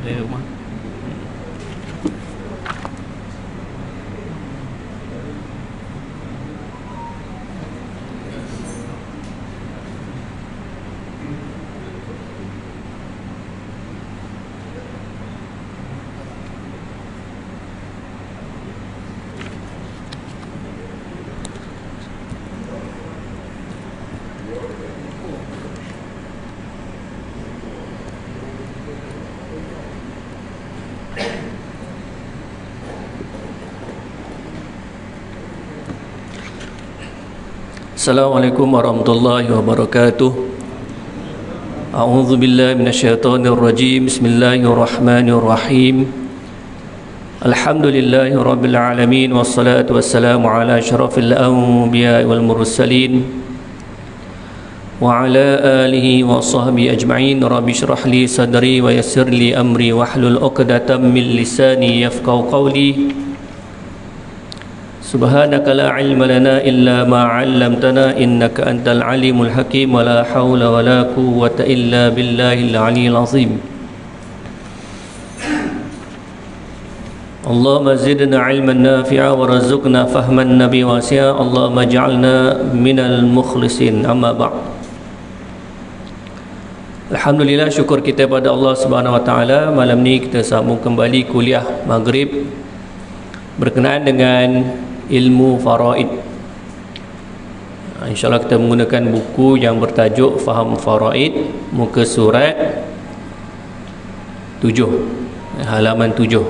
dari rumah. Assalamualaikum warahmatullahi wabarakatuh. A'udzu billahi minasyaitonir rajim. Bismillahirrahmanirrahim. Alhamdulillahi rabbil alamin wassalatu wassalamu ala asyrafil anbiya'i wal mursalin wa ala alihi wa sahbihi ajma'in. Rabbi shrah li sadri wa yassir li amri wahlul 'uqdatam min lisani yafqahu qawli. Subhanaka la ilma lana illa ma 'allamtana innaka antal alimul hakim wa la haula wa la quwwata illa billahil aliyyil azim. Allahumma zidna 'ilman nafi'a warzuqna fahman nabi wasi'a. Allahumma ij'alna minal mukhlisin. Amma ba'd. Alhamdulillah, syukur kita pada Allah Subhanahu wa taala. Malam ni kita sambung kembali kuliah Maghrib berkenaan dengan ilmu faraid. InsyaAllah kita menggunakan buku yang bertajuk Faham Faraid, muka surat 7, halaman 7.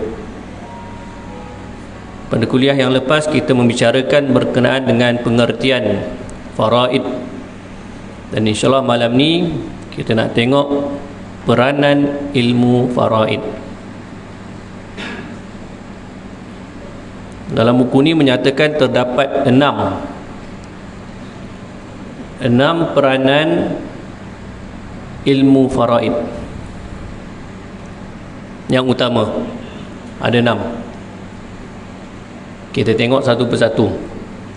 Pada kuliah yang lepas kita membicarakan berkenaan dengan pengertian faraid, dan insyaAllah malam ni kita nak tengok peranan ilmu faraid. Dalam buku ni menyatakan terdapat enam peranan ilmu faraid yang utama. Ada 6. Kita tengok satu persatu.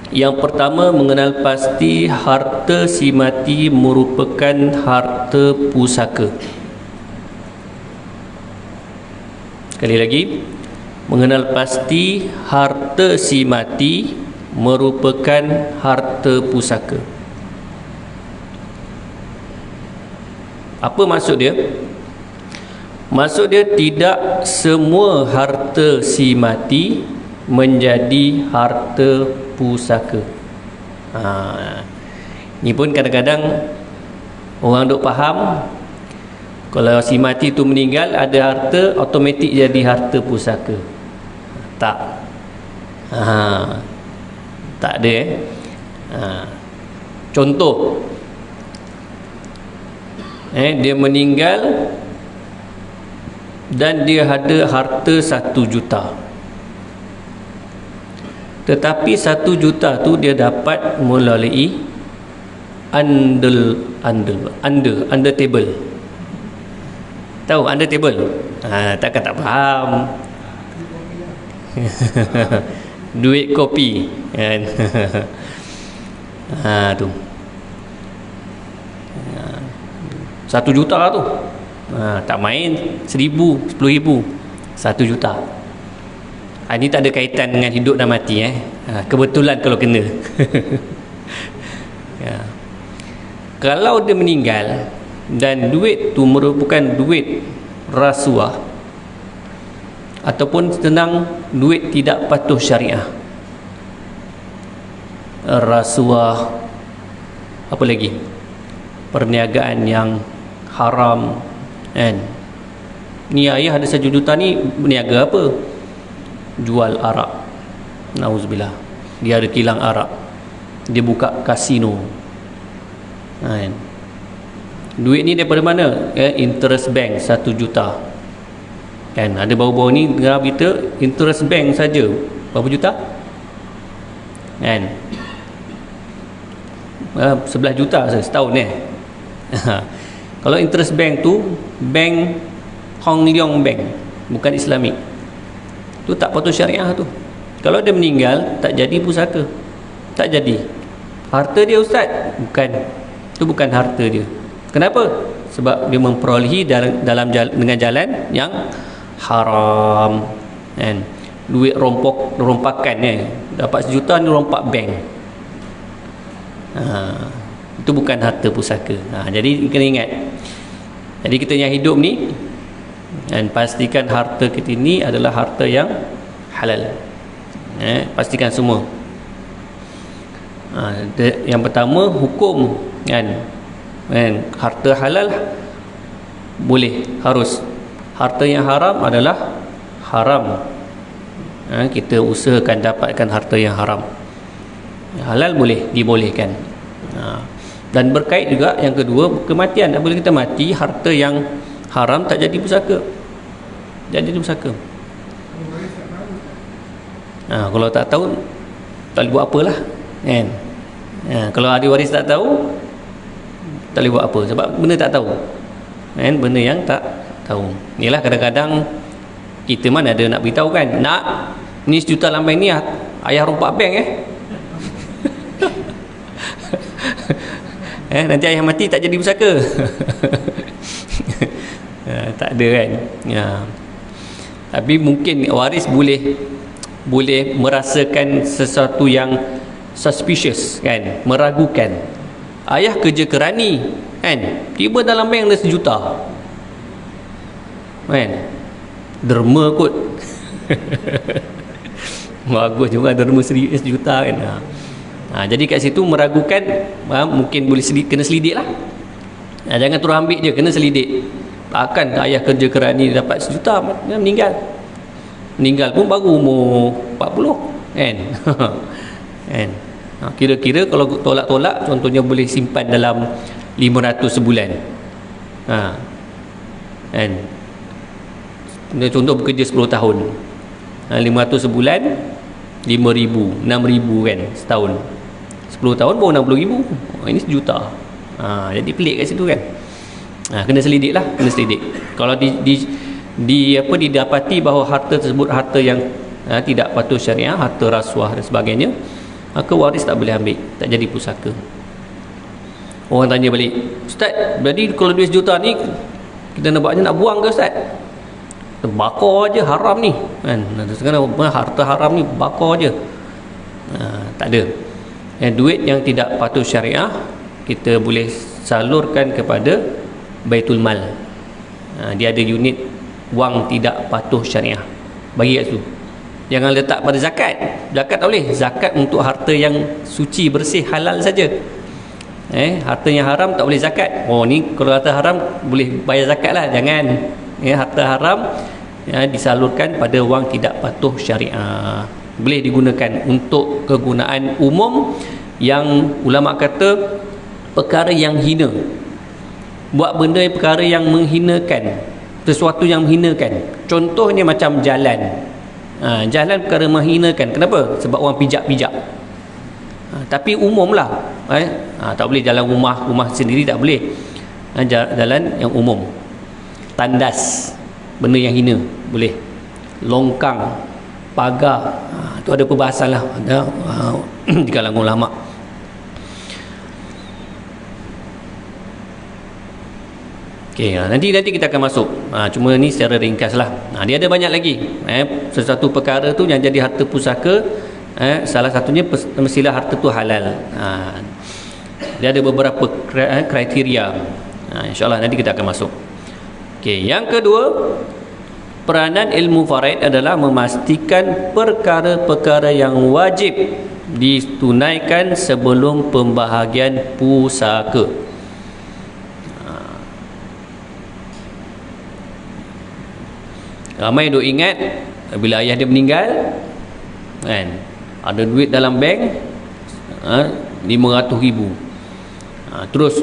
Yang pertama, mengenal pasti harta si mati merupakan harta pusaka. Sekali lagi, mengenal pasti harta si mati merupakan harta pusaka. Apa maksud dia? Maksud dia, tidak semua harta si mati menjadi harta pusaka. Ni pun kadang-kadang orang duk faham, kalau si mati tu meninggal, ada harta, automatik jadi harta pusaka. Tak. Tak ada. Contoh, dia meninggal dan dia ada harta 1 juta. Tetapi 1 juta tu dia dapat melalui under table. Tahu under table? Takkan tak faham. Duit kopi kan. Tu 1 juta tu. Tak main 1,000, 10,000, 1 juta. Ini tak ada kaitan dengan hidup dan mati. Kebetulan kalau kena. Kalau dia meninggal dan duit tu merupakan duit rasuah, ataupun senang, duit tidak patuh syariah. Rasuah, apa lagi, perniagaan yang haram kan. Ni ayah ada 1 juta ni, berniaga apa? Jual arak. Nauzubillah. Dia ada kilang arak, dia buka kasino kan. Duit ni daripada mana? Interest bank 1 juta kan. Ada baru-baru ni dengar berita interest bank saja berapa juta kan? 11 juta setahun Kalau interest bank tu bank Hong Leong Bank, bukan Islamik, tu tak patut syariah tu. Kalau dia meninggal, tak jadi pusaka, tak jadi harta dia ustaz. Bukan, tu bukan harta dia. Kenapa? Sebab dia memperolehi dengan jalan yang haram, kan? Duit rompakan dapat 1 juta ni rompak bank. Itu bukan harta pusaka. Jadi kena ingat. Jadi kita yang hidup ni, dan pastikan harta kita ni adalah harta yang halal. Pastikan semua. Yang pertama, hukum, kan? Harta halal boleh, harus. Harta yang haram adalah haram. Kita usahakan dapatkan harta yang haram. Halal boleh, dibolehkan. Dan berkait juga yang kedua, kematian. Apabila kita mati, harta yang haram tak jadi pusaka. Jadi pusaka. Kalau tak tahu, tak boleh buat apalah, kan? Kalau ahli waris tak tahu, tak boleh buat apa, sebab benda tak tahu, kan? Benda yang tak tahu. Inilah kadang-kadang kita mana ada nak beritahu, kan? Nak ni 1 juta dalam bank ni, ayah rompak bank nanti ayah mati tak jadi pusaka. Tak ada, kan? Tapi mungkin waris boleh merasakan sesuatu yang suspicious, kan? Meragukan. Ayah kerja kerani, kan? Tiba dalam bank ada 1 juta, kan? Derma kot. Bagus juga derma 1 juta, kan? Jadi kat situ meragukan, mungkin boleh kena selidik lah. Jangan terus ambil je, kena selidik. Takkan ayah kerja kerani dapat 1 juta, meninggal pun baru umur 40, kan? Kan? Kira-kira kalau tolak-tolak, contohnya boleh simpan dalam 500 sebulan, kan? Contoh bekerja 10 tahun, 500 sebulan 5,000, 6,000, kan, setahun. 10 tahun baru 60,000. Ini 1 juta. Jadi pelik kat situ, kan? Kena selidik lah, kena selidik. Kalau didapati bahawa harta tersebut harta yang tidak patuh syariah, harta rasuah dan sebagainya, maka waris tak boleh ambil, tak jadi pusaka. Orang tanya balik, Ustaz, jadi kalau duit 1 juta ni kita nak buang ke, Ustaz? Bakar je, haram ni, kan? Sekarang harta haram ni bakar je. Tak ada. Duit yang tidak patuh syariah kita boleh salurkan kepada Baitul Mal. Dia ada unit wang tidak patuh syariah, bagi kat situ. Jangan letak pada zakat. Zakat tak boleh. Zakat untuk harta yang suci, bersih, halal saja. Harta yang haram tak boleh zakat. Ni kalau harta haram boleh bayar zakat lah. Jangan. Harta haram disalurkan pada wang tidak patuh syariah. Boleh digunakan untuk kegunaan umum, yang ulama kata perkara yang hina. Buat benda yang perkara yang menghinakan, sesuatu yang menghinakan. Contohnya macam jalan. Jalan perkara menghinakan. Kenapa? Sebab orang pijak-pijak. Tapi umum lah. Tak boleh jalan rumah sendiri, tak boleh. Jalan yang umum. Tandas, benda yang hina, boleh. Longkang, pagar, tu ada perbahasan lah, ada di kalangan ulama. Nanti kita akan masuk. Cuma ni secara ringkas lah. Dia ada banyak lagi. Sesuatu perkara tu yang jadi harta pusaka, salah satunya mestilah harta tu halal. Dia ada beberapa kriteria. InsyaAllah nanti kita akan masuk. Yang kedua, peranan ilmu faraid adalah memastikan perkara-perkara yang wajib ditunaikan sebelum pembahagian pusaka. Ramai duk ingat bila ayah dia meninggal, kan, ada duit dalam bank 500,000, terus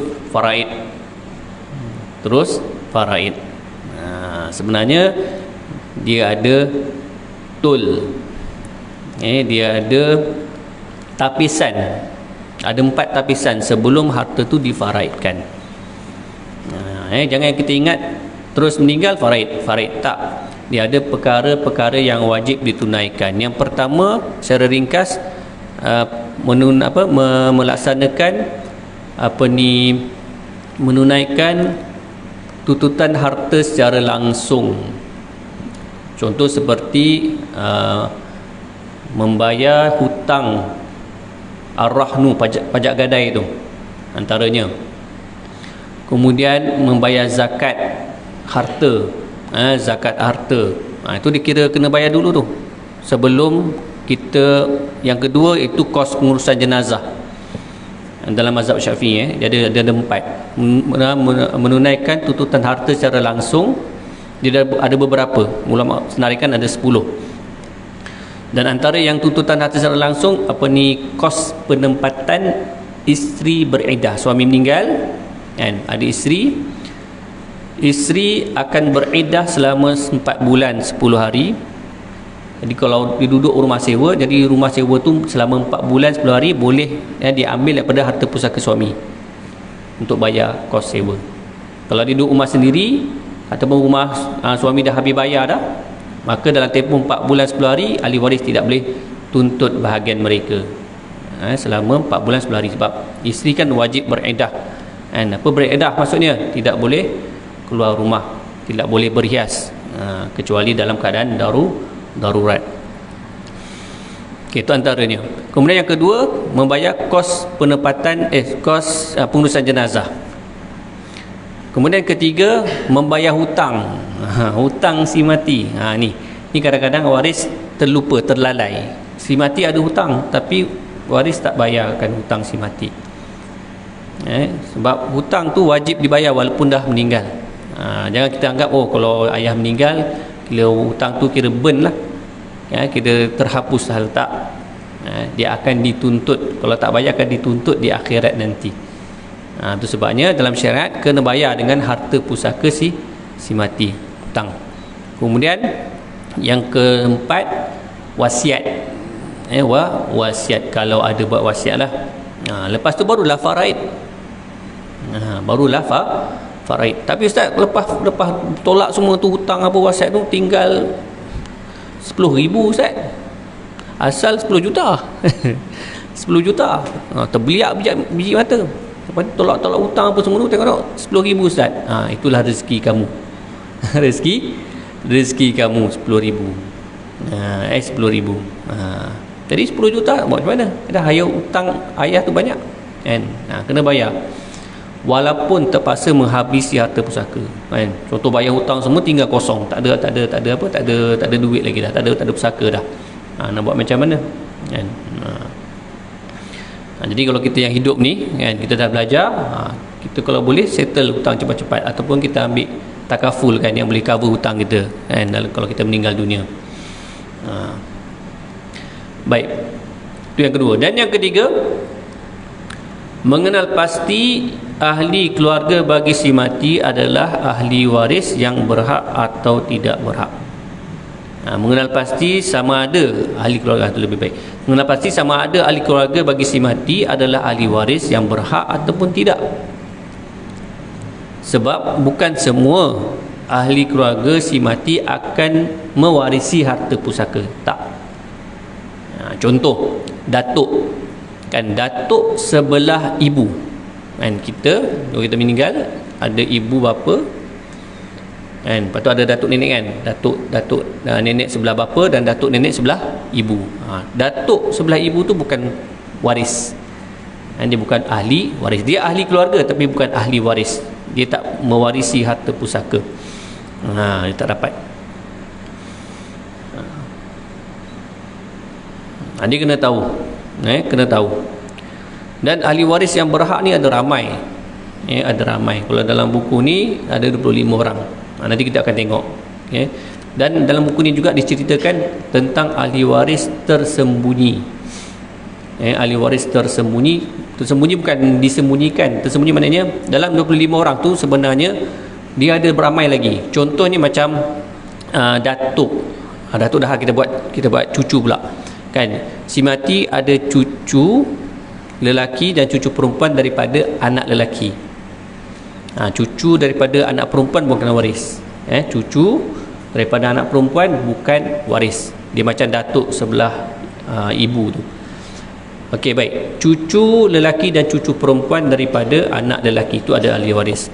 faraid, sebenarnya dia ada tul, dia ada tapisan, ada 4 tapisan sebelum harta tu difaraidkan. Jangan kita ingat terus meninggal faraid tak. Dia ada perkara-perkara yang wajib ditunaikan. Yang pertama, secara ringkas, melaksanakan menunaikan tututan harta secara langsung. Contoh seperti membayar hutang ar-rahnu, pajak gadai itu antaranya. Kemudian membayar zakat harta, zakat harta. Itu dikira kena bayar dulu tu sebelum kita. Yang kedua itu kos pengurusan jenazah dalam mazhab Syafi'i. Dia ada 4. Menunaikan tuntutan harta secara langsung, dia ada beberapa ulama senarikan ada 10. Dan antara yang tuntutan harta secara langsung kos penempatan isteri beriddah. Suami meninggal kan, ada isteri akan beriddah selama 4 bulan 10 hari. Jadi kalau diduduk rumah sewa, jadi rumah sewa tu selama 4 bulan 10 hari boleh diambil daripada harta pusaka suami untuk bayar kos sewa. Kalau duduk rumah sendiri ataupun rumah suami dah habis bayar dah, maka dalam tempoh 4 bulan 10 hari ahli waris tidak boleh tuntut bahagian mereka selama 4 bulan 10 hari. Sebab isteri kan wajib beriddah. Apa beriddah maksudnya? Tidak boleh keluar rumah, tidak boleh berhias, kecuali dalam keadaan darurat. Itu antaranya. Kemudian yang kedua, membayar kos penempatan kos pengurusan jenazah. Kemudian ketiga, membayar hutang. Hutang si mati. Ni kadang-kadang waris terlupa, terlalai. Si mati ada hutang tapi waris tak bayarkan hutang si mati. Sebab hutang tu wajib dibayar walaupun dah meninggal. Jangan kita anggap kalau ayah meninggal kira hutang tu kira burn lah, kita terhapus. Hal tak, dia akan dituntut. Kalau tak bayar akan dituntut di akhirat nanti. Itu sebabnya dalam syariat kena bayar dengan harta pusaka si mati, hutang. Kemudian yang keempat, wasiat. Wasiat, kalau ada buat wasiat lah. Lepas tu barulah faraid. Barulah faraid. Tapi ustaz, lepas tolak semua tu hutang apa wasiat tu, tinggal 10,000 ustaz. Asal 10 juta. 10 juta. Terbeliak biji mata. Lepas tolak hutang apa semua tu, tengok 10,000 ustaz. Itulah rezeki kamu. rezeki kamu 10,000. 10,000. Jadi 10 juta buat macam mana? Dah hayar hutang ayah tu banyak kan. Kena bayar walaupun terpaksa menghabisi harta pusaka kan. Contoh bayar hutang semua tinggal kosong, tak ada duit lagi dah, tak ada pusaka dah. Nak buat macam mana kan? Jadi kalau kita yang hidup ni kan, kita dah belajar, kita kalau boleh settle hutang cepat-cepat, ataupun kita ambil takaful kan, yang boleh cover hutang kita kan, kalau kita meninggal dunia. Baik, itu yang kedua. Dan yang ketiga, mengenal pasti ahli keluarga bagi si mati adalah ahli waris yang berhak atau tidak berhak. Mengenal pasti sama ada ahli keluarga, itu lebih baik. Mengenal pasti sama ada ahli keluarga bagi si mati adalah ahli waris yang berhak ataupun tidak. Sebab bukan semua ahli keluarga si mati akan mewarisi harta pusaka. Tak. Contoh, datuk kan, datuk sebelah ibu kan, kalau kita meninggal ada ibu bapa kan, lepas tu ada datuk nenek kan, datuk nenek sebelah bapa dan datuk nenek sebelah ibu. Datuk sebelah ibu tu bukan waris kan, dia bukan ahli waris. Dia ahli keluarga tapi bukan ahli waris. Dia tak mewarisi harta pusaka. Dia tak dapat. Dia kena tahu. Kena tahu. Dan ahli waris yang berhak ni ada ramai. Ada ramai. Kalau dalam buku ni ada 25 orang. Nanti kita akan tengok. Dan dalam buku ni juga diceritakan tentang ahli waris tersembunyi. Ahli waris tersembunyi. Tersembunyi bukan disembunyikan. Tersembunyi maknanya dalam 25 orang tu sebenarnya dia ada beramai lagi. Contohnya macam datuk. Datuk dah kita buat cucu pula. Kan, si mati ada cucu lelaki dan cucu perempuan daripada anak lelaki. Cucu daripada anak perempuan bukan waris. Cucu daripada anak perempuan bukan waris. Dia macam datuk sebelah ibu tu. Okey, baik. Cucu lelaki dan cucu perempuan daripada anak lelaki itu ada ahli waris.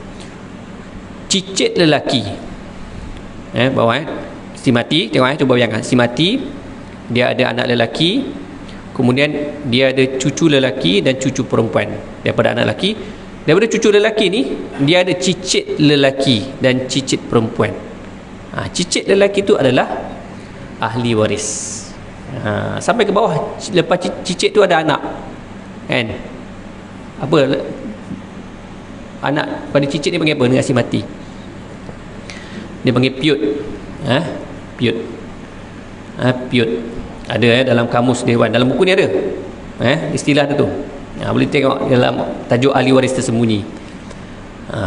Cicit lelaki. Bawah Si mati, tengok cuba bayangkan. Si mati, dia ada anak lelaki, kemudian dia ada cucu lelaki dan cucu perempuan. Daripada anak lelaki, daripada cucu lelaki ni, dia ada cicit lelaki dan cicit perempuan. Cicit lelaki tu adalah ahli waris. Sampai ke bawah, lepas cicit tu ada anak, kan? Apa anak pada cicit ni panggil apa dengan si mati? Dia panggil piut. Piut. Piut. Ada dalam kamus dewan, dalam buku ni ada istilah tu. Boleh tengok dalam tajuk ahli waris tersembunyi.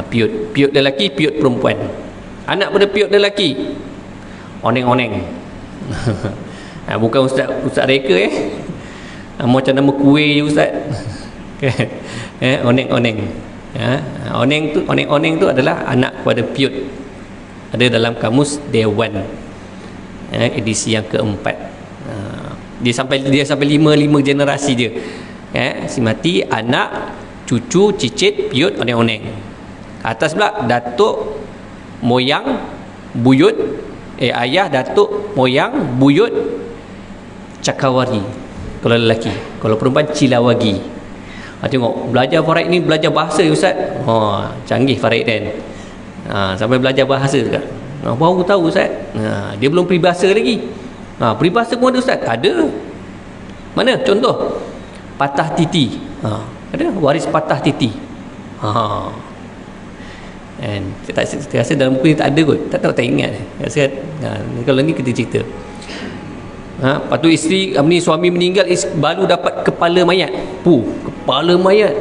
Piut. Piut lelaki, piut perempuan. Anak pada piut lelaki, oneng-oneng. Bukan Ustaz reka macam nama kuih je Ustaz. Oneng-oneng. Oneng-oneng tu adalah anak pada piut. Ada dalam kamus dewan, edisi yang keempat. Dia sampai lima generasi dia. Si mati, anak, cucu, cicit, piut, oneng-oneng. Atas pula datuk, moyang, buyut, ayah, datuk, moyang, buyut, cakawari kalau lelaki. Kalau perempuan, cilawagi. Tengok, belajar faraid ni belajar bahasa Ustaz. Canggih faraid kan. Sampai belajar bahasa juga. Baru tahu Ustaz. Dia belum peribahasa lagi. Peribahasa pun ada Ustaz. Ada. Mana contoh? Patah titi. Ada waris patah titi. And saya rasa dalam buku ni tak ada kot. Tak tahu, tak ingat. Rasa, kalau ni kita cerita. Lepas tu isteri ni, suami meninggal, baru dapat kepala mayat. Kepala mayat.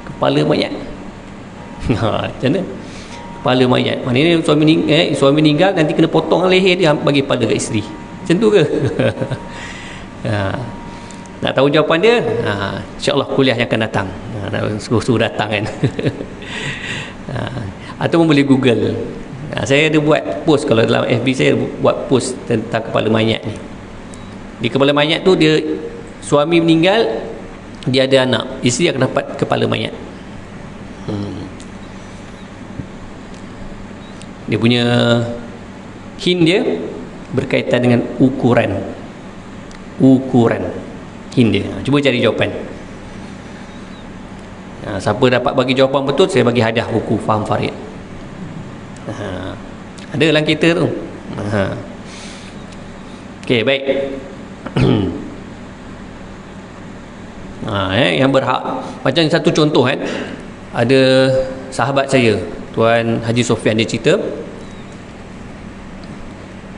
Kepala mayat. Macam mana? Kepala mayat. Maknanya suami meninggal, nanti kena potong leher dia, bagi kepala kat isteri. Macam tu ke? Nak tahu jawapan dia? InsyaAllah kuliah yang akan datang. Suruh datang kan. Ataupun boleh Google. Saya ada buat post, kalau dalam FB saya buat post tentang kepala mayat ni. Di kepala mayat tu, dia suami meninggal, dia ada anak, isteri akan dapat kepala mayat. Dia punya hint dia berkaitan dengan ukuran hint dia. Cuba cari jawapan. Siapa dapat bagi jawapan betul, saya bagi hadiah buku Faham Farid. Ada dalam kita tu. Okey, baik. Yang berhak, macam satu contoh kan, ada sahabat saya, Tuan Haji Sofian, dia cerita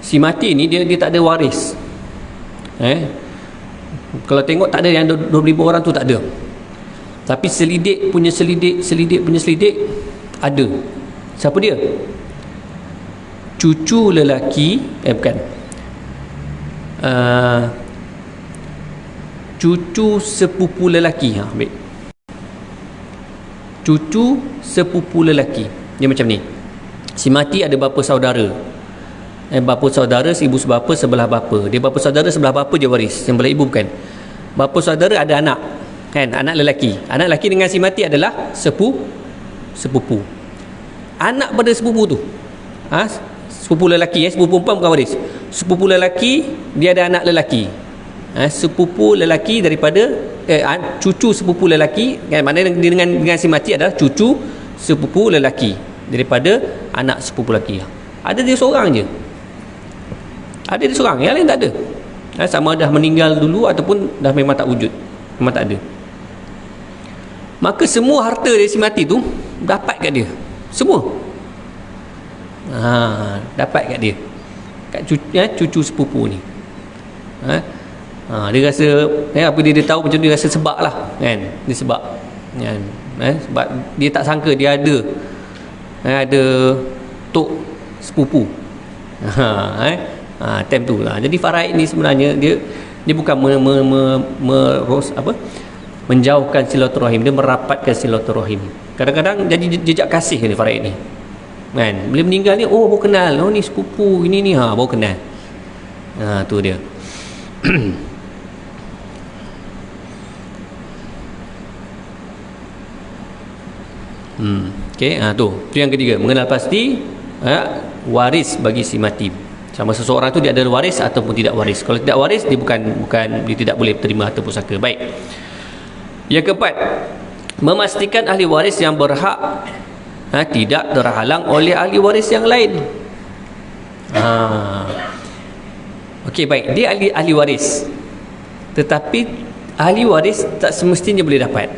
si mati ni dia tak ada waris. Kalau tengok tak ada yang 20,000 orang tu, tak ada. Tapi selidik punya selidik ada. Siapa dia? Cucu lelaki, cucu sepupu lelaki. Ambil cucu sepupu lelaki. Dia macam ni. Si mati ada bapa saudara. Bapa saudara, ibu sebapa, sebelah bapa. Dia bapa saudara sebelah bapa je waris, sebelah ibu bukan. Bapa saudara ada anak, kan? Anak lelaki. Anak lelaki dengan si mati adalah sepupu. Anak pada sepupu tu, sepupu lelaki, sepupu perempuan bukan waris. Sepupu lelaki, dia ada anak lelaki. Sepupu lelaki daripada cucu sepupu lelaki, kan? Maknanya dengan si mati adalah cucu sepupu lelaki daripada anak sepupu lelaki. Ada dia seorang je. Ada dia seorang, yang lain tak ada. Sama dah meninggal dulu ataupun dah memang tak wujud, memang tak ada. Maka semua harta dia si mati tu dapat kat dia. Semua. Dapat kat dia. Kat cucu sepupu ni. Dia rasa apa dia tahu macam dia rasa sebab lah, kan? Dia sebab, kan? Sebab dia tak sangka dia ada tok sepupu. Time tu. Jadi faraid ni sebenarnya dia bukan menjauhkan silaturahim, dia merapatkan silaturahim. Kadang-kadang jadi jejak kasih ni faraid ni, kan? Bila meninggal ni, baru kenal, ni sepupu ini ni, baru kenal. Tu dia. Okey, tu yang ketiga, mengenal pasti waris bagi si mati. Sama seseorang tu dia ada waris ataupun tidak waris. Kalau tidak waris, dia dia tidak boleh terima harta pusaka. Baik. Yang keempat, memastikan ahli waris yang berhak tidak terhalang oleh ahli waris yang lain. Okey, baik, dia ahli waris, tetapi ahli waris tak semestinya boleh dapat.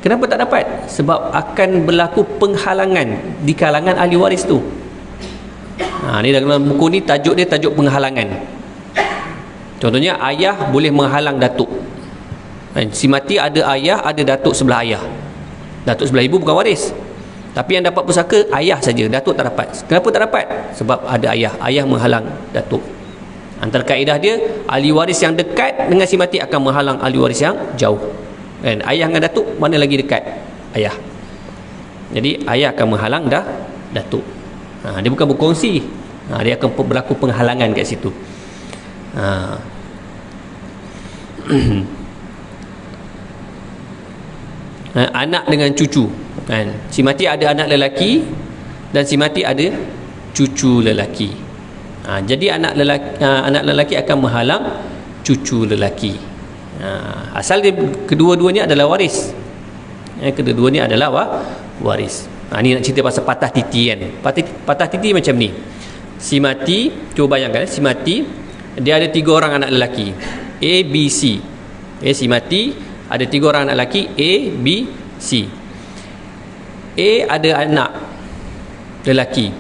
Kenapa tak dapat? Sebab akan berlaku penghalangan di kalangan ahli waris tu. Ni dalam buku ni tajuk dia tajuk penghalangan. Contohnya, ayah boleh menghalang datuk. Si mati ada ayah, ada datuk sebelah ayah. Datuk sebelah ibu bukan waris, tapi yang dapat pusaka ayah saja, datuk tak dapat. Kenapa tak dapat? Sebab ada ayah menghalang datuk. Antara kaedah dia, ahli waris yang dekat dengan si mati akan menghalang ahli waris yang jauh. Kan? Ayah dengan datuk, mana lagi dekat? Ayah. Jadi ayah akan menghalang datuk. Dia bukan berkongsi. Dia akan berlaku penghalangan kat situ. Anak dengan cucu, kan? Si mati ada anak lelaki dan si mati ada cucu lelaki. Jadi anak lelaki akan menghalang cucu lelaki. Asal dia kedua-duanya adalah waris. Kedua-duanya adalah waris. Ni nak cerita pasal patah titi kan. Patah titi macam ni. Si mati, cuba bayangkan, si mati dia ada 3 orang anak lelaki, A, B, C. Si mati ada 3 orang anak lelaki, A, B, C. A ada anak lelaki,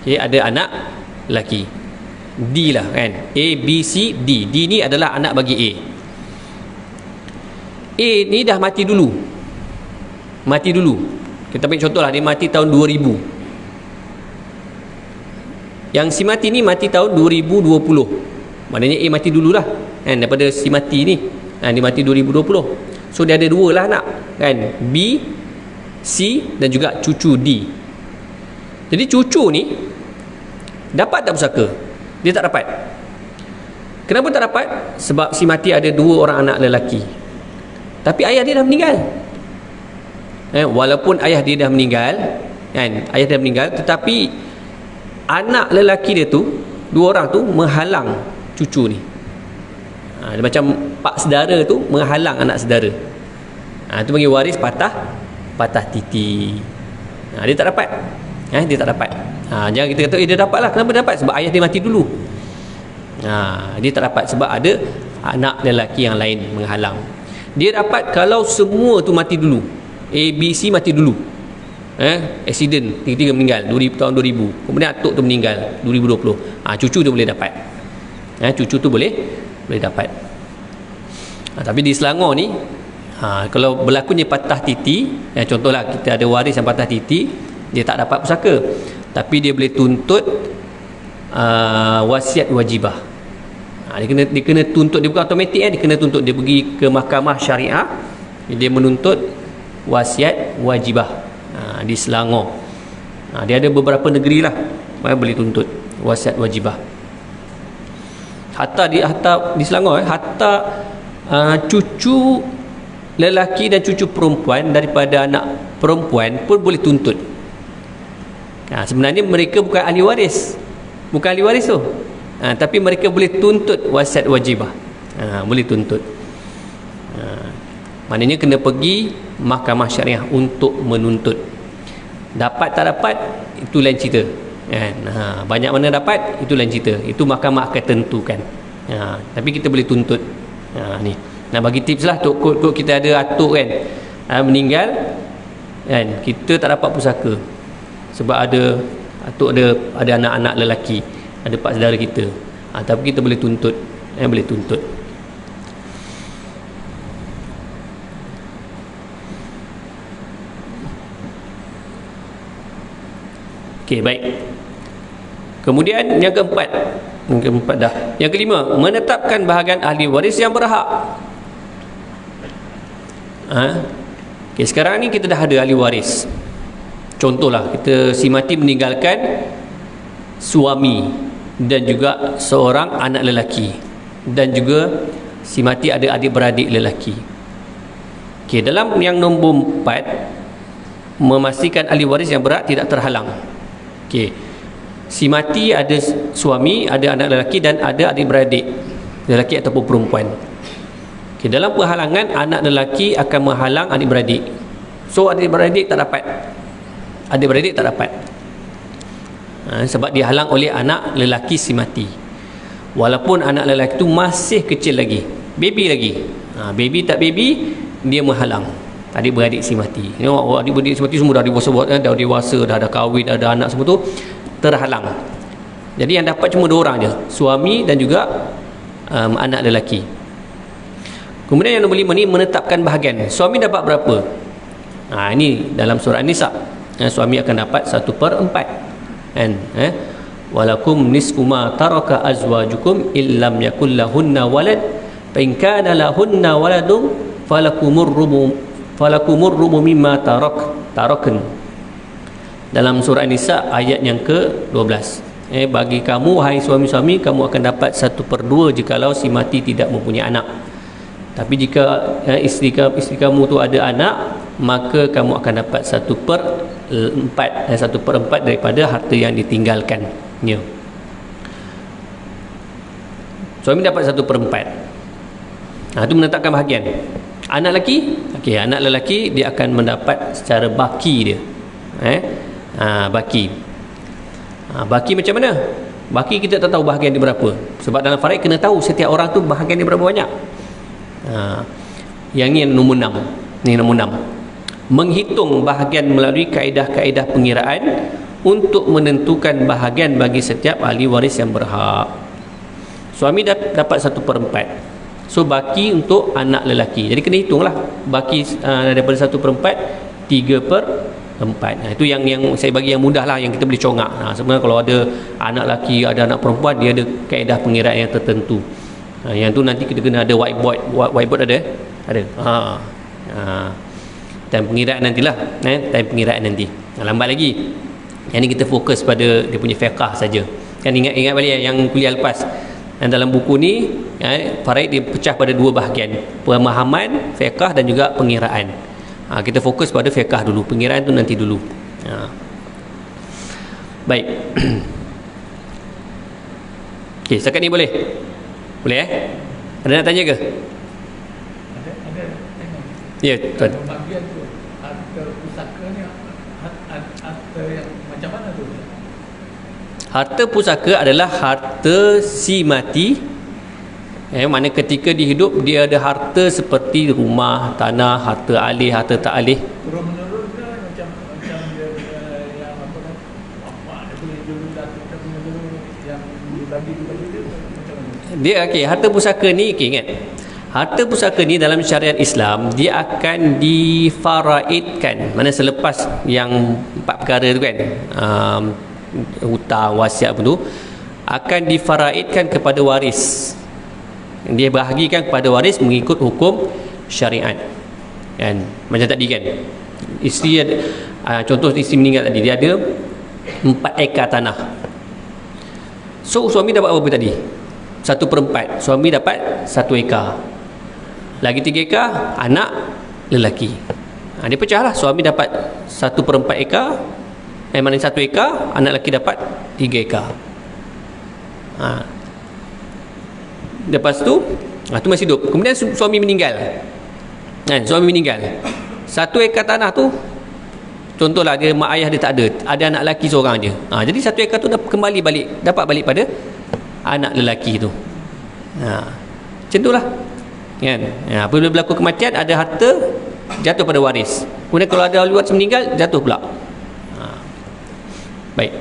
ada anak lelaki, D lah kan, A, B, C, D. D ni adalah anak bagi A. A ni dah mati dulu. Kita ambil contoh lah, dia mati tahun 2000. Yang si mati ni mati tahun 2020. Maknanya A mati dululah kan, daripada si mati ni. Dia mati 2020. So dia ada 2 lah anak kan, B, C dan juga cucu D. Jadi cucu ni dapat tak pusaka? Dia tak dapat. Kenapa tak dapat? Sebab si mati ada 2 orang anak lelaki, tapi ayah dia dah meninggal. Walaupun ayah dia dah meninggal kan, ayah dia meninggal, tetapi anak lelaki dia tu, 2 orang tu menghalang cucu ni. Dia macam pak saudara tu menghalang anak saudara. Itu panggil waris patah titi. Dia tak dapat. Dia tak dapat. Jangan kita kata dia dapat lah. Kenapa dapat? Sebab ayah dia mati dulu. Dia tak dapat sebab ada anak lelaki yang lain menghalang. Dia dapat kalau semua tu mati dulu. A, B, C mati dulu. Accident, tiga-tiga meninggal tahun 2000. Kemudian atuk tu meninggal 2020. Cucu tu boleh dapat. Cucu tu boleh dapat. Tapi di Selangor ni, kalau berlakunya patah titi, contohlah kita ada waris yang patah titi, dia tak dapat pusaka, tapi dia boleh tuntut wasiat wajibah. Dia kena tuntut, dia bukan automatik dia kena tuntut, dia pergi ke mahkamah syariah, dia menuntut wasiat wajibah di Selangor. Dia ada beberapa negeri lah boleh tuntut wasiat wajibah. Hatta di Selangor hatta cucu lelaki dan cucu perempuan daripada anak perempuan pun boleh tuntut. Sebenarnya mereka bukan ahli waris, tu, tapi mereka boleh tuntut wasiat wajibah. Boleh tuntut. Maknanya kena pergi mahkamah syariah untuk menuntut. Dapat tak dapat itu lain cerita kan. Banyak mana dapat itu lain cerita, itu mahkamah akan tentukan. Tapi kita boleh tuntut. Ni nak bagi tips lah, tok kita ada atuk kan, meninggal kan, kita tak dapat pusaka sebab ada atuk ada anak-anak lelaki, ada pak saudara kita, tapi kita boleh tuntut. Boleh tuntut. Okey, baik. Kemudian yang keempat dah. Yang kelima, menetapkan bahagian ahli waris yang berhak. Okey, sekarang ni kita dah ada ahli waris. Contohlah, si mati meninggalkan suami dan juga seorang anak lelaki, dan juga si mati ada adik-beradik lelaki. Okey, dalam yang nombor 4, memastikan ahli waris yang berhak tidak terhalang. Okey, Si mati ada suami, ada anak lelaki dan ada adik-beradik, lelaki ataupun perempuan. Okay, dalam perhalangan, anak lelaki akan menghalang adik-beradik. So adik-beradik tak dapat. Adik-beradik tak dapat. Sebab dihalang oleh anak lelaki si mati. Walaupun anak lelaki itu masih kecil lagi, baby lagi. Baby tak baby, dia menghalang adik-beradik si mati. Adik-beradik si mati semua dah dewasa, dah ada kahwin, dah ada anak, semua tu terhalang. Jadi yang dapat cuma 2 orang je, suami dan juga anak lelaki. Kemudian yang nombor 5 ni menetapkan bahagian. Suami dapat berapa? Ini dalam surah An-Nisa. Suami akan dapat 1/4. Kan? Walakum nisfu ma taraka azwajukum illam yakul lahunna walad fa in kana lahunna waladun falakumur rubu mimma tarakun. Dalam surah An-Nisa ayat yang ke-12. Bagi kamu, hai suami-suami, kamu akan dapat 1/2 jikalau si mati tidak mempunyai anak. Tapi jika isteri kamu tu ada anak, maka kamu akan dapat 1/4 daripada harta yang ditinggalkannya. Suami dapat 1/4. Itu menetapkan bahagian. Anak lelaki, anak lelaki dia akan mendapat secara baki dia. Baki. Baki macam mana? Baki kita tak tahu bahagian dia berapa. Sebab dalam faraid kena tahu setiap orang tu bahagian dia berapa banyak. Yang ni nombor 6. Ni nombor 6. Menghitung bahagian melalui kaedah-kaedah pengiraan untuk menentukan bahagian bagi setiap ahli waris yang berhak. Suami dapat 1/4. So baki untuk anak lelaki. Jadi kena hitunglah baki daripada 1/4, 3/4. Itu yang saya bagi yang mudah lah, yang kita boleh congak. Sebenarnya kalau ada anak lelaki, ada anak perempuan, dia ada kaedah pengiraan yang tertentu. Yang tu nanti kita kena ada whiteboard ada? Ada. Dan pengiraan nantilah. Time pengiraan nanti. Lambat lagi. Yang ni kita fokus pada dia punya fiqh saja. Kan ingat balik yang kuliah lepas. Dan dalam buku ni faraid dia pecah pada 2 bahagian, pemahaman fiqh dan juga pengiraan. Kita fokus pada fiqh dulu, pengiraan tu nanti dulu. Baik. Okey, setakat ni boleh? Boleh Ada nak tanya ke? Ada. Ya, tuan. Bahagian tu harta pusaka ni, harta yang macam mana tu? Harta pusaka adalah harta si mati. Mana ketika dia hidup dia ada harta seperti rumah, tanah, harta alih, harta tak alih. Turun menurun ke macam dia yang apa kan? Dia boleh jual harta menurun yang dibagi macam mana? Dia harta pusaka ni ingat. Harta pusaka ni dalam syariat Islam dia akan difaraidkan. Mana selepas yang 4 perkara tu kan. Hutang, wasiat pun tu akan difaraidkan kepada waris. Dia bahagikan kepada waris mengikut hukum syariat. Kan? Macam tadi kan. Isteri ada, contoh isteri meninggal tadi, dia ada 4 ekar tanah. So suami dapat berapa tadi? 1/4. Suami dapat 1 ekar. Lagi 3 ekar anak lelaki. Dia pecahlah. Suami dapat 1/4 ekar. Mana 1 ekar, anak lelaki dapat 3 ekar. Lepas tu tu masih hidup. Kemudian suami meninggal. Suami meninggal. 1 ekar tanah tu, contohlah dia mak ayah dia tak ada anak lelaki seorang je. Jadi 1 ekar tu kembali balik, dapat balik pada anak lelaki tu. Macam tu lah. Kan? Apabila berlaku kematian, ada harta jatuh pada waris. Kemudian kalau ada ahli waris meninggal, jatuh pula. Baik.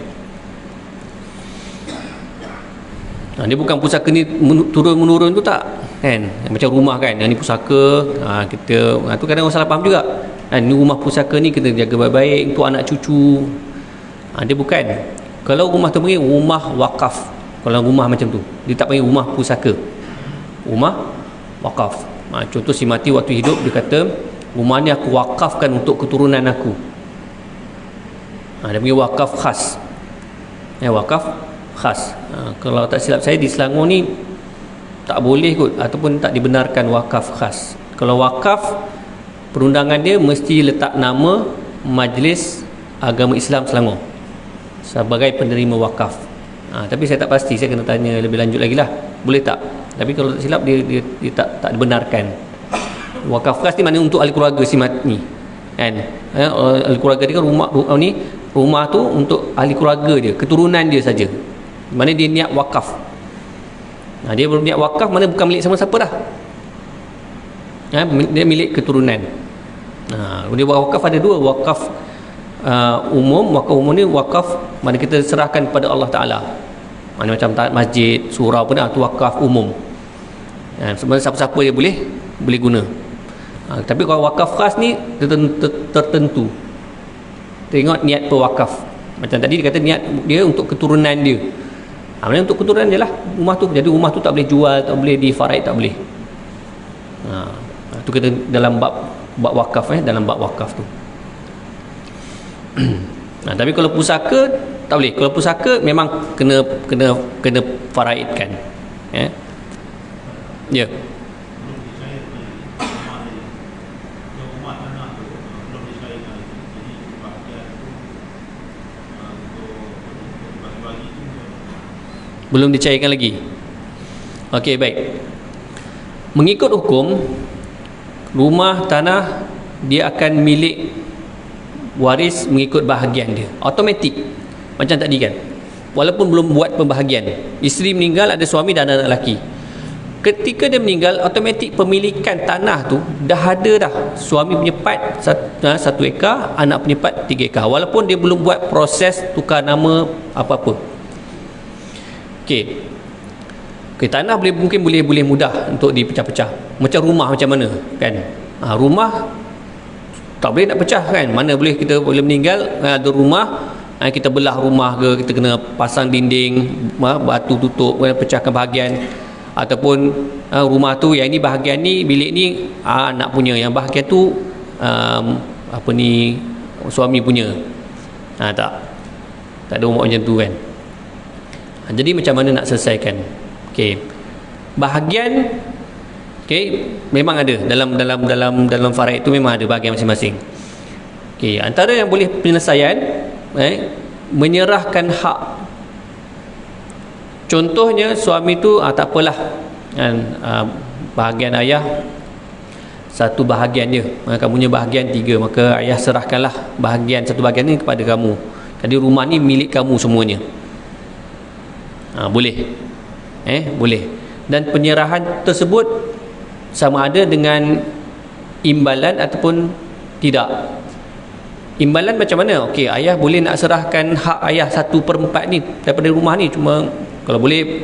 Dia bukan pusaka ni turun-menurun tu tak. Kan? Macam rumah kan. Yang ni pusaka, kita tu kadang orang salah faham juga. Ni rumah pusaka ni kita jaga baik-baik untuk anak cucu. Dia bukan. Kalau rumah tu panggil rumah wakaf. Kalau rumah macam tu, dia tak panggil rumah pusaka. Rumah wakaf. Contoh si mati waktu hidup dia kata, rumah ni aku wakafkan untuk keturunan aku. Dia panggil wakaf khas. Wakaf khas. Kalau tak silap saya di Selangor ni tak boleh kot, ataupun tak dibenarkan wakaf khas. Kalau wakaf, perundangan dia mesti letak nama Majlis Agama Islam Selangor. sebagai penerima wakaf. Tapi saya tak pasti, saya kena tanya lebih lanjut lagi lah, boleh tak? Tapi kalau tak silap dia tak dibenarkan. Wakaf khas ni maknanya untuk ahli keluarga si mati kan. Ahli keluarga dia kan rumah tu untuk ahli keluarga dia, keturunan dia saja, mana dia niat wakaf. Dia belum niat wakaf, mana bukan milik siapa-siapa dah, dia milik keturunan. Dia wakaf ada dua, wakaf umum. Wakaf umum ni wakaf mana kita serahkan kepada Allah Ta'ala, mana macam masjid, surau pun tu wakaf umum. Sebenarnya siapa-siapa dia boleh guna. Tapi kalau wakaf khas ni tertentu, tengok niat pewakaf. Macam tadi dia kata niat dia untuk keturunan dia. Maksudnya untuk keturunan je lah rumah tu. Jadi rumah tu tak boleh jual, tak boleh difaraid, tak boleh. Tu kita dalam bab wakaf, dalam bab wakaf tu. Tapi kalau pusaka tak boleh. Kalau pusaka memang kena faraidkan. Ya. Belum dicairkan lagi. Okey, baik. Mengikut hukum, rumah tanah dia akan milik waris mengikut bahagian dia, automatik. Macam tadi kan, walaupun belum buat pembahagian, isteri meninggal, ada suami dan anak lelaki. Ketika dia meninggal, automatik pemilikan tanah tu dah ada dah. Suami punya part 1 ekar, anak punya part 3 ekar, walaupun dia belum buat proses tukar nama apa-apa. Okey, tanah mungkin boleh mudah untuk dipecah-pecah. Macam rumah macam mana kan? Rumah tak boleh nak pecah kan? Mana boleh kita boleh meninggal, ada rumah, kita belah rumah ke, kita kena pasang dinding, batu tutup, pecahkan bahagian. Ataupun rumah tu yang ni bahagian ni, bilik ni anak punya, yang bahagian tu suami punya. Tak ada rumah macam tu kan. Jadi macam mana nak selesaikan? Okey, bahagian memang ada dalam faraid tu, memang ada bahagian masing-masing. Okey, antara yang boleh penyelesaian, menyerahkan hak. Contohnya suami tu tak apalah kan, bahagian ayah satu bahagian dia, kamu punya bahagian 3, maka ayah serahkanlah satu bahagian ni kepada kamu. Jadi rumah ni milik kamu semuanya. Boleh. Boleh. Dan penyerahan tersebut sama ada dengan imbalan ataupun tidak. Imbalan macam mana? Okey, ayah boleh nak serahkan hak ayah 1/4 ni daripada rumah ni, cuma kalau boleh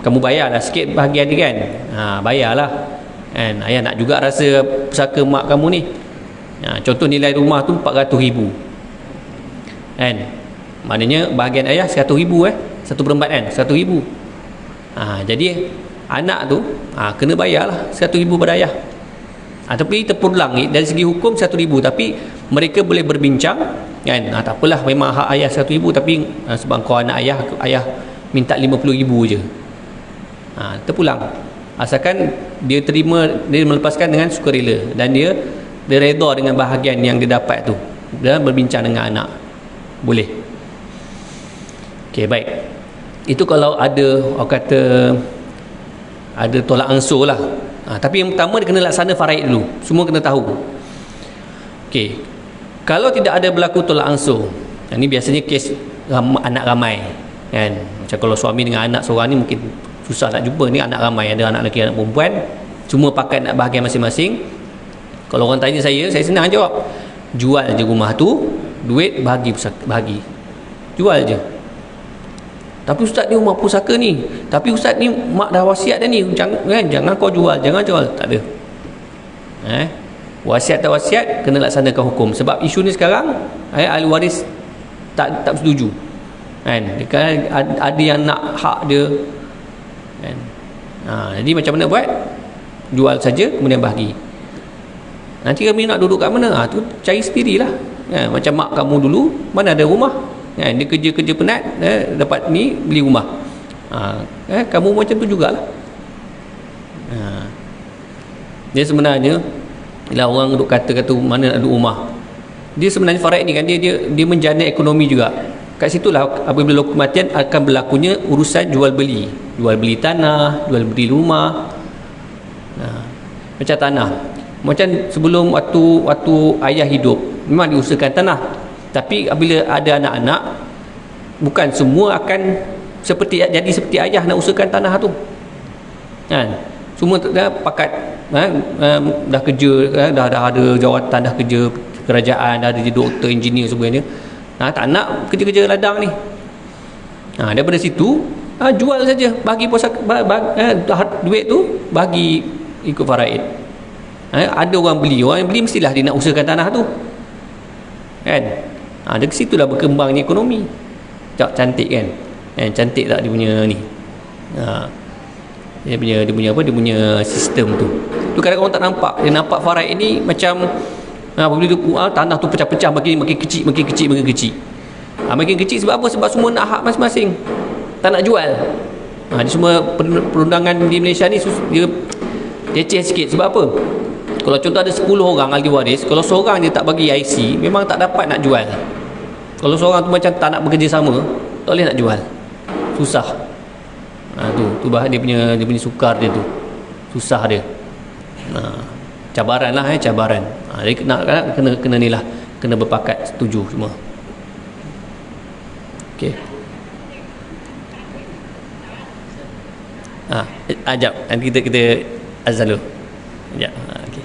kamu bayarlah sikit bahagian ni kan. Bayarlah kan. Ayah nak juga rasa pusaka mak kamu ni. Contoh nilai rumah tu 400,000 kan. Maknanya bahagian ayah 100,000 1/4 kan, 100,000. Jadi anak tu kena bayarlah 100,000 pada ayah. Tapi terpulang dari segi hukum 100,000, tapi mereka boleh berbincang kan. Tak apalah, memang hak ayah 100,000, tapi sebab kau anak ayah minta 50,000 je. Terpulang. Asalkan dia melepaskan dengan sukarela dan dia redha dengan bahagian yang dia dapat tu, dan berbincang dengan anak, boleh. Okey, baik. Itu kalau ada ada tolak ansur lah. Tapi yang pertama dia kena laksana faraid dulu. Semua kena tahu. Okey. Kalau tidak ada berlaku tolak ansur, ini biasanya kes anak ramai kan. Macam kalau suami dengan anak seorang ni mungkin susah nak jumpa. Ni anak ramai, ada anak lelaki, anak perempuan, semua pakat nak bahagian masing-masing. Kalau orang tanya saya senang jawab. Jual je rumah tu, duit bahagi. Jual je. Tapi ustaz ni rumah pusaka ni, tapi ustaz ni mak dah wasiat dah ni, jangan kau jual, jangan jual. Tak ada. Wasiat tak wasiat, kena laksanakan hukum. Sebab isu ni sekarang ahli waris tak setuju kan. Ada yang nak hak dia kan. Jadi macam mana buat? Jual saja kemudian bahagi. Nanti kami nak duduk kat mana? Tu cari sendirilah. Macam mak kamu dulu, mana ada rumah kan, dia kerja penat, dapat ni beli rumah. Kamu macam tu jugalah. Dia sebenarnya bila orang duk kata mana nak duduk rumah, Dia sebenarnya faraid ni kan dia menjana ekonomi juga. Kat situlah apabila kematian akan berlakunya urusan jual beli tanah, jual beli rumah. Macam tanah, macam sebelum waktu ayah hidup memang diusahakan tanah, tapi apabila ada anak-anak, bukan semua akan jadi seperti ayah nak usahakan tanah tu kan. Semua dah pakat, dah kerja, dah ada jawatan, dah kerja kerajaan, dah ada jadi doktor, engineer sebagainya. Tak nak kerja-kerja ladang ni. Daripada situ jual saja, bagi duit tu bagi ikut faraid. Ada orang yang beli mestilah dia nak usahakan tanah tu kan. Dari situlah berkembangnya ekonomi. Cantik kan, cantik tak dia punya ni. Dia punya apa, dia punya sistem tu kadang-kadang orang tak nampak. Dia nampak faraid ni macam apabila tanah tu pecah-pecah, makin kecil. Makin kecil sebab apa? Sebab semua nak hak masing-masing, tak nak jual. Dia semua perundangan di Malaysia ni dia leceh sikit. Sebab apa? Kalau contoh ada 10 orang ahli waris, kalau seorang dia tak bagi IC, memang tak dapat nak jual. Kalau seorang tu macam tak nak bekerjasama, tak boleh nak jual, susah. Tu bahan dia punya sukar dia tu, susah dia. Cabaran lah, cabaran. Dia kena ni lah, kena berpakat setuju semua. Okey. Ajak nanti kita azan dulu. Sekejap. Okey.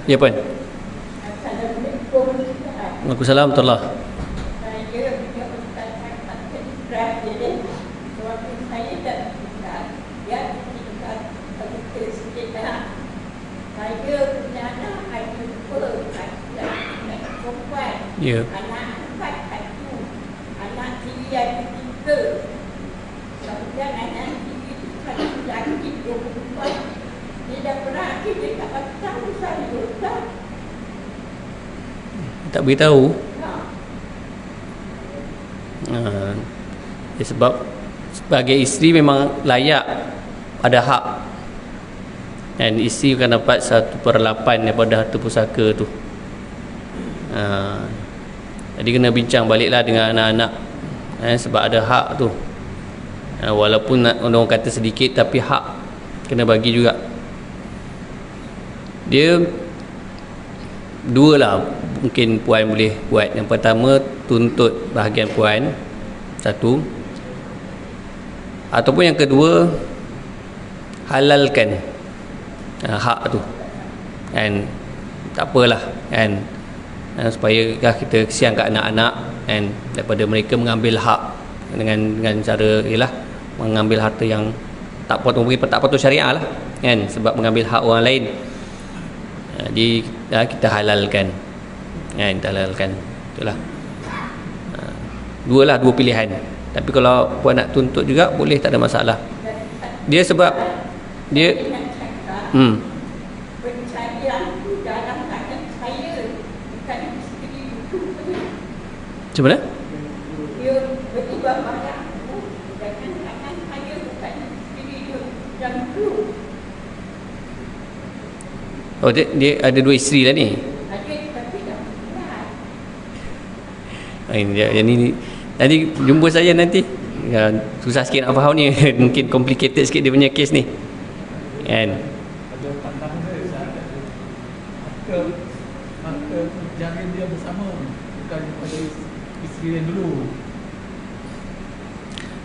Ya, Puan. Waalaikumsalam warahmatullahi. Saya punya ustaz cakap cerita jadi suami saya dan ustaz dia tinggal ke sikit dah. Saya punya anak saya jumpa anak perempuan. Ya. Anak empat satu. Anak tiga tiga. Kemudian anak tiga satu lagi 24. Dia dah pernah kita tak tahu saya ustaz. Tak beritahu. Ha. Sebab sebagai isteri memang layak, ada hak, dan isteri akan dapat 1/8 daripada harta pusaka tu. Jadi kena bincang baliklah dengan anak-anak, sebab ada hak tu. Walaupun orang kata sedikit, tapi hak kena bagi juga. Dia dua lah mungkin puan boleh buat. Yang pertama, tuntut bahagian puan satu, ataupun yang kedua, halalkan hak tu, kan? Tak apalah, kan? Supaya kita kesian kat anak-anak, kan, daripada mereka mengambil hak dengan cara ialah mengambil harta yang tak patut syariah lah, kan, sebab mengambil hak orang lain. Jadi kita halalkan, kan, kita halalkan, itulah. Dua pilihan. Tapi kalau puan nak tuntut juga boleh, tak ada masalah. Dia sebab dia Pencarian itu dalam tangan saya, bukan isteri itu. macam mana? Dia berubah banyak dengan tangan saya, bukan isteri itu. Yang itu Oh, dia ada dua isteri lah ni. ada tapi tak benar. Yang ni nanti jumpa saya nanti. Susah sikit nak faham ni. Mungkin complicated sikit dia punya kes ni, kan? Ada pandangan saya ada maka jamin dia bersama, bukan pada isteri yang dulu.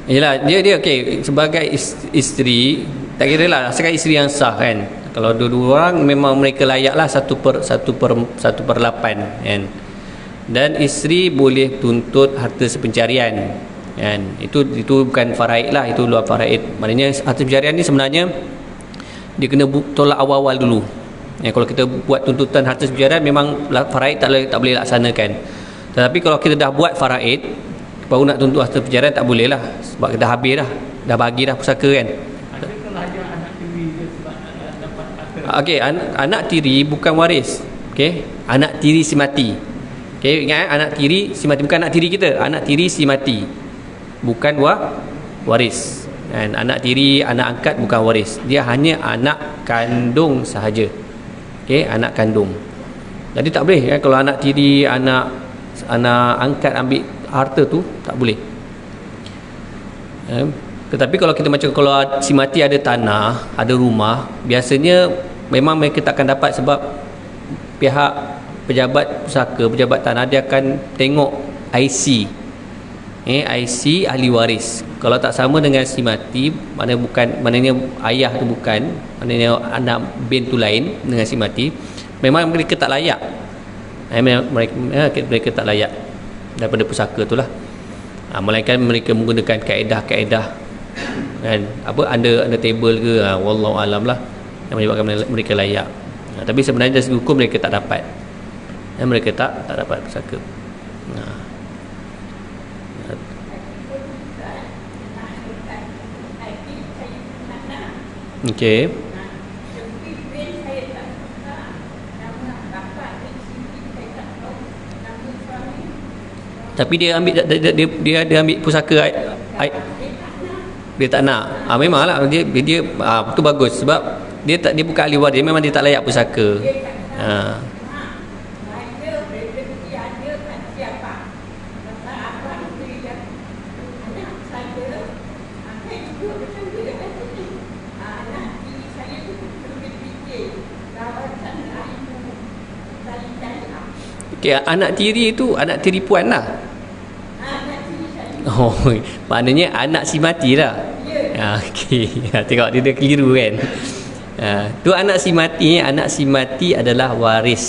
Yelah, dia okey sebagai isteri, tak kira lah sebagai isteri yang sah, kan. Kalau dua-dua orang memang mereka layak lah 1/8, kan. Dan isteri boleh tuntut harta sepencarian, kan. Itu bukan faraid lah, itu luar faraid. Maknanya harta pencarian ni sebenarnya dia kena tolak awal-awal dulu. Kalau kita buat tuntutan harta sepencarian, memang faraid tak boleh laksanakan. Tetapi kalau kita dah buat faraid, baru nak tuntut harta pencarian, tak boleh lah, sebab kita dah habis dah bagi dah pusaka, kan. Adakah layak anak tiri dia sebab dapat harta? Okey, anak tiri bukan waris. Okey, anak tiri si mati. Okey, ingat, anak tiri si mati, bukan anak tiri kita, anak tiri si mati, bukan waris. Dan anak tiri, anak angkat bukan waris. Dia hanya anak kandung sahaja. Okey, anak kandung. Jadi tak boleh, kan, kalau anak tiri, anak angkat ambil harta tu, tak boleh. Tetapi kalau kita macam, kalau si mati ada tanah, ada rumah, biasanya memang mereka tak akan dapat, sebab pihak pejabat pusaka, pejabat tanah, dia akan tengok IC, IC ahli waris. Kalau tak sama dengan si mati, maknanya ayah tu bukan, maknanya anak bin tu lain dengan si mati, memang mereka tak layak. Mereka tak layak daripada pusaka tu lah. Melainkan mereka menggunakan kaedah-kaedah, kan, under table ke, wallahu alam lah, yang menyebabkan mereka layak. Tapi sebenarnya dari segi hukum mereka tak dapat, mereka tak dapat pusaka. Okey. Tapi dia ambil dia ambil pusaka dia tak nak. Memanglah dia tu bagus, sebab dia bukan ahli waris, memang dia tak layak pusaka. Okay, anak tiri itu anak tiri puan lah. Oh, maknanya anak si mati lah. Okey, tengok dia keliru, kan. Tu anak si mati adalah waris.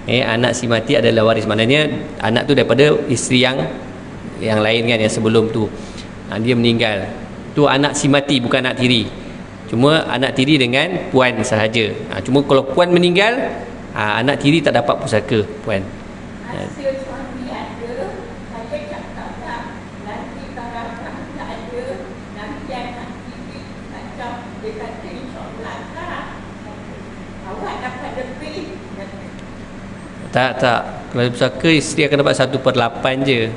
Anak si mati adalah waris, maknanya anak tu daripada isteri yang lain kan, yang sebelum tu. Dia meninggal, tu anak si mati, bukan anak tiri. Cuma anak tiri dengan puan sahaja. Cuma kalau puan meninggal, anak tiri tak dapat pusaka puan. Hasil suami ada, saya cakap tak, nanti kalau tak ada, nanti anak tiri macam dia kata insyaAllah tak, awak dapat lebih. Tak. Kalau pusaka, isteri akan dapat 1/8 je.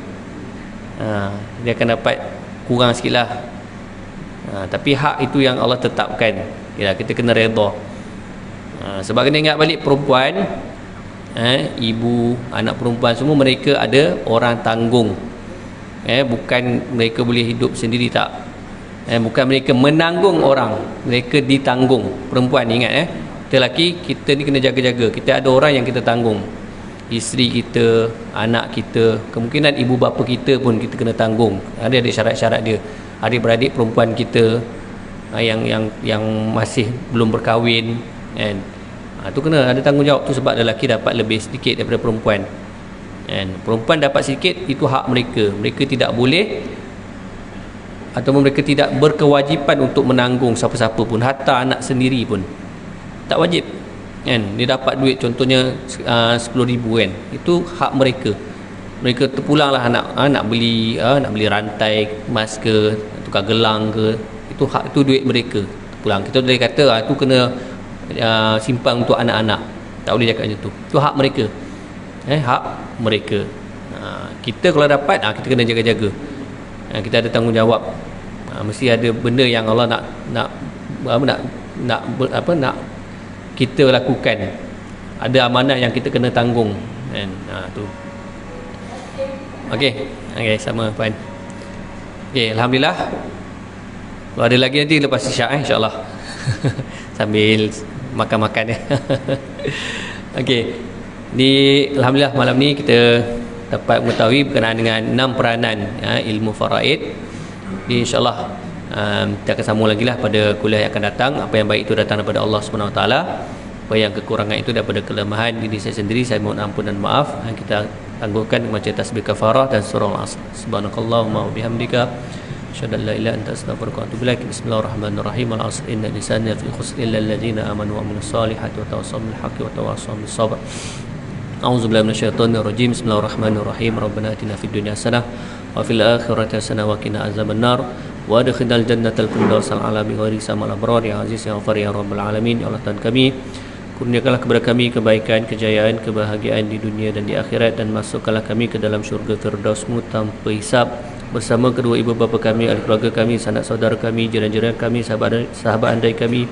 Dia akan dapat kurang sikit lah. Tapi hak itu yang Allah tetapkan. Yalah, kita kena redha. Sebab kena ingat balik perempuan, ibu, anak perempuan semua mereka ada orang tanggung. Bukan mereka boleh hidup sendiri, tak. Bukan mereka menanggung orang, mereka ditanggung. Perempuan ingat, kita lelaki, kita ni kena jaga-jaga. Kita ada orang yang kita tanggung. Isteri kita, anak kita, kemungkinan ibu bapa kita pun kita kena tanggung. Ada syarat-syarat dia. Adik-beradik perempuan kita yang masih belum berkahwin, kan. Tu kena ada tanggungjawab tu, sebab lelaki dapat lebih sedikit daripada perempuan. Kan. Perempuan dapat sedikit, itu hak mereka. Mereka tidak boleh ataupun mereka tidak berkewajipan untuk menanggung siapa-siapa pun, hatta anak sendiri pun tak wajib. Kan, dia dapat duit contohnya 10,000 kan, itu hak mereka. Mereka terpulanglah nak beli rantai emas ke, tukar gelang ke, itu hak, itu duit mereka terpulang. Kita boleh kata tu kena simpan untuk anak-anak, tak boleh cakap macam tu. Itu hak mereka. Hak mereka. Kita kalau dapat, kita kena jaga-jaga. Kita ada tanggungjawab. Mesti ada benda yang Allah nak kita lakukan. Ada amanah yang kita kena tanggung, kan. Tu. Okey, sama puan. Okey, alhamdulillah. Kalau ada lagi nanti lepas isyak, insya-Allah. Sambil makan-makan. Okey. Alhamdulillah malam ni kita dapat mengetahui berkenaan dengan 6 peranan ilmu faraid. Insya-Allah kita akan sambung lagi lah pada kuliah yang akan datang. Apa yang baik itu datang daripada Allah Subhanahu Wa Taala. Apa yang kekurangan itu daripada kelemahan diri saya sendiri, saya mohon ampun dan maaf. Kita tangguhkan membaca tasbih kafarah dan surah Al-Asr. Subhanakallahumma wa bihamdika, asyhadu an la ilaha illa anta, astaghfiruka wa atubu ilaik. Bismillahirrahmanirrahim. Al-'asr innal insana lafi khusr illa alladziina aamanu wa 'amilus solihati wa tawassaw bil haqqi wa tawassaw bis sabr. A'udzu billahi minasyaitonir rajim. Bismillahirrahmanirrahim. Rabbana atina fid dunya hasanah wa fil akhirati hasanah wa qina azabannar. Wa adkhilnal jannatal firdausal a'la bi ghairi samal abrar. Ya aziz ya ghafar ya rabbal alamin. Ya Allah Tuhan kami, kurniakanlah kepada kami kebaikan, kejayaan, kebahagiaan di dunia dan di akhirat, dan masukkanlah kami ke dalam syurga Firdaus-Mu tanpa hisab, bersama kedua ibu bapa kami, ahli keluarga kami, sanak saudara kami, jiran-jiran kami, sahabat andai kami,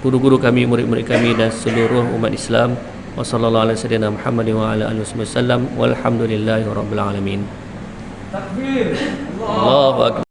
guru-guru kami, murid-murid kami, dan seluruh umat Islam. Wa sallallahu alaihi wasallam Muhammadin wa ala alihi wasallam. Walhamdulillahirabbil alamin. Takbir. Allahu akbar.